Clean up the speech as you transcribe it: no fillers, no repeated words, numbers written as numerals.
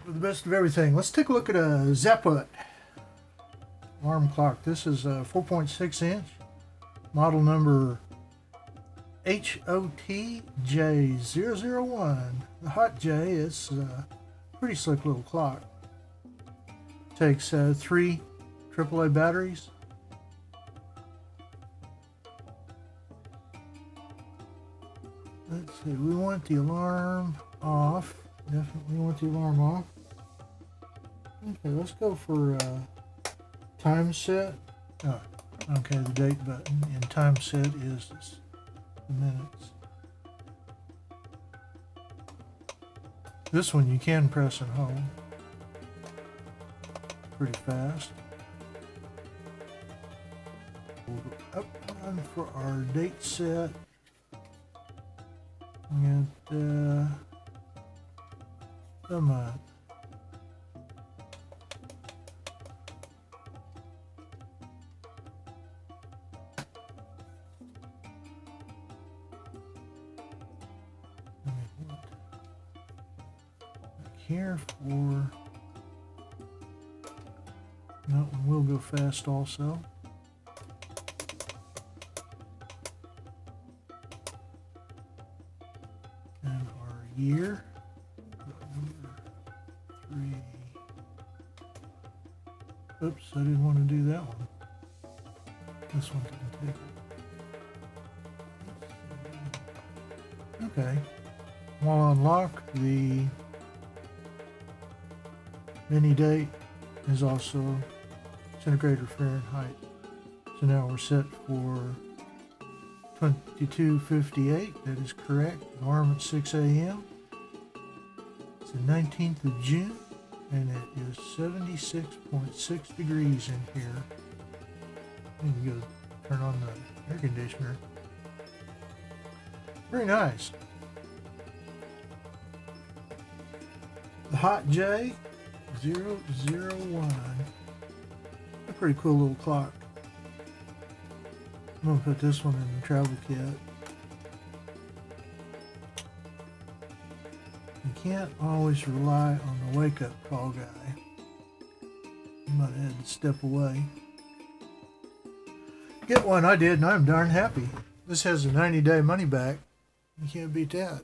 For the best of everything, let's take a look at a ZHPUAT alarm clock. This is a 4.6 inch, model number HOTJ001. The Hot J is a pretty slick little clock. Takes 3 AAA batteries. Let's see, we want the alarm off. Definitely want the alarm off. Okay, let's go for time set. Oh, okay, the date button, and time set is the minutes. This one you can press and hold pretty fast. We'll go up one for our date set. And the month. Here for that one will go fast also. And our year. Oops, I didn't want to do that one. This one didn't take it. Okay. While on lock, the mini date is also centigrade or Fahrenheit. So now we're set for 22:58. That is correct. Alarm at 6 a.m. It's the 19th of June. And it is 76.6 degrees in here. I'm going to go turn on the air conditioner. Very nice. The Hot J 001. A pretty cool little clock. I'm going to put this one in the travel kit. You can't always rely on the wake up call guy. You might have had to step away. Get one, I did, and I'm darn happy. This has a 90-day money back. You can't beat that.